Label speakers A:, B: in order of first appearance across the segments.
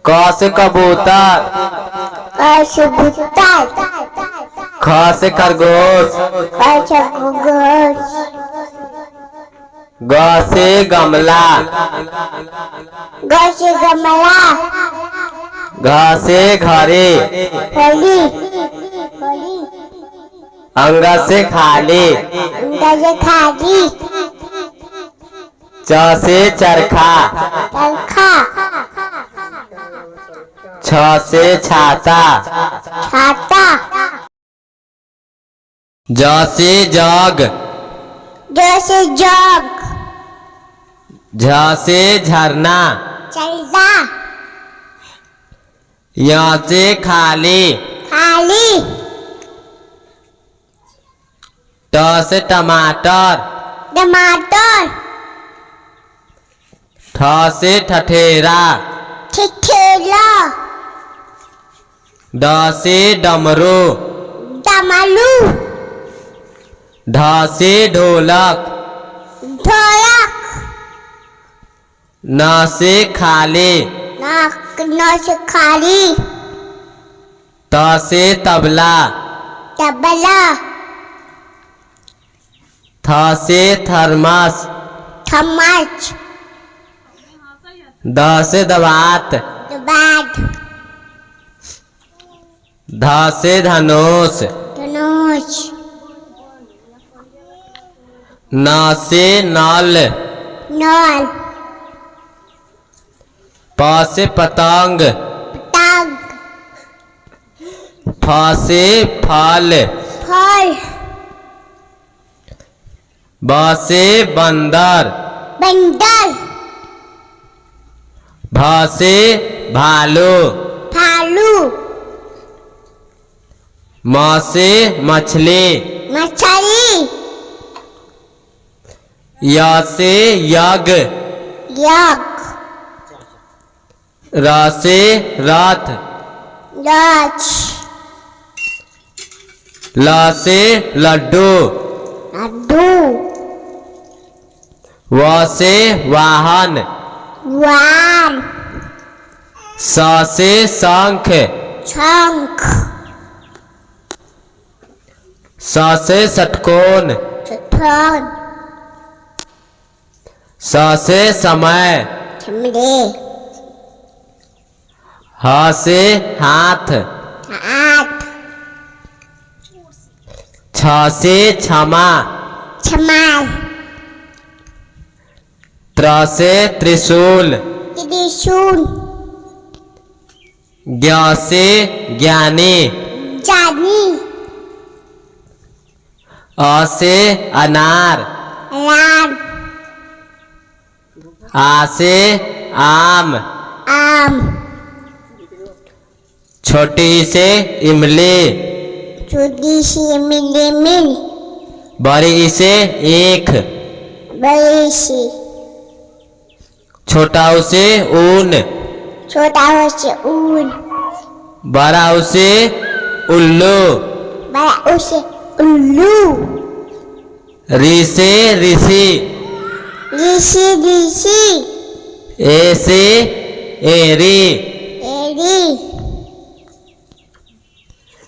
A: क से कबूतर।
B: क से कबूतर।
A: ख से खरगोश।
B: ख से खरगोश।
A: ग से गमला।
B: ग से गमला।
A: घ से घड़ी।
B: घड़ी।
A: अंग से खाली।
B: अंग से खाली।
A: च से चरखा।
B: चरखा।
A: छ से छाता।
B: छाता।
A: ज से जग।
B: ज से जग।
A: झ से झरना।
B: झरना।
A: य से खाली।
B: खाली।
A: ट से टमाटर।
B: टमाटर।
A: ठ से ठठेरा।
B: ठठेरा।
A: ड से डमरू।
B: डमरू।
A: ढ से ढोलक।
B: ढोलक।
A: न से खाली।
B: न से खाली।
A: त से तबला।
B: तबला।
A: थ से थर्मस।
B: थर्मस।
A: द से दवात।
B: दवात।
A: ध से धनुष।
B: धनुष।
A: न से नल।
B: नल।
A: प से पतंग।
B: पतंग।
A: फ से फल।
B: फल।
A: ब से बंदर।
B: बंदर।
A: भ से भालू।
B: भालू।
A: म से मछली।
B: मछली।
A: य से यज्ञ।
B: यज्ञ।
A: र से रथ।
B: रथ।
A: ल से लड्डू।
B: लड्डू।
A: व से वाहन।
B: वाहन।
A: स से शंख।
B: शंख।
A: स से षटकोण।
B: षटकोण।
A: स से समय।
B: समय।
A: ह से हाथ।
B: हाथ।
A: छ से क्षमा।
B: क्षमा।
A: त्र से त्रिशूल।
B: त्रिशूल।
A: ज्ञ से ज्ञानी।
B: ज्ञानी।
A: अ से अनार।
B: अनार।
A: आ से आम।
B: आम।
A: छोटी से इमली।
B: छोटी सी मिल।
A: बड़ी से ईख।
B: बड़ी सी।
A: छोटा से ऊन।
B: छोटा से ऊन।
A: बड़ा से उल्लू।
B: बड़ा से उल्लू।
A: ऋ से ऋषि।
B: ऋषि। ऋषि।
A: ए से एरी।
B: एरी।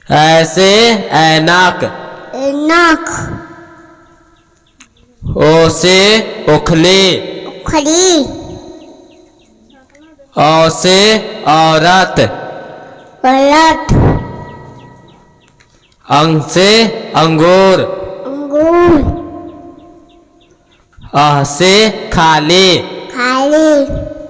A: ऐसे ऐनक।
B: ऐनक।
A: ओ से ओखली।
B: ओखली।
A: औ से औरत।
B: औरत।
A: अंग से अंगूर।
B: अंगूर।
A: अह से खाली।
B: खाली।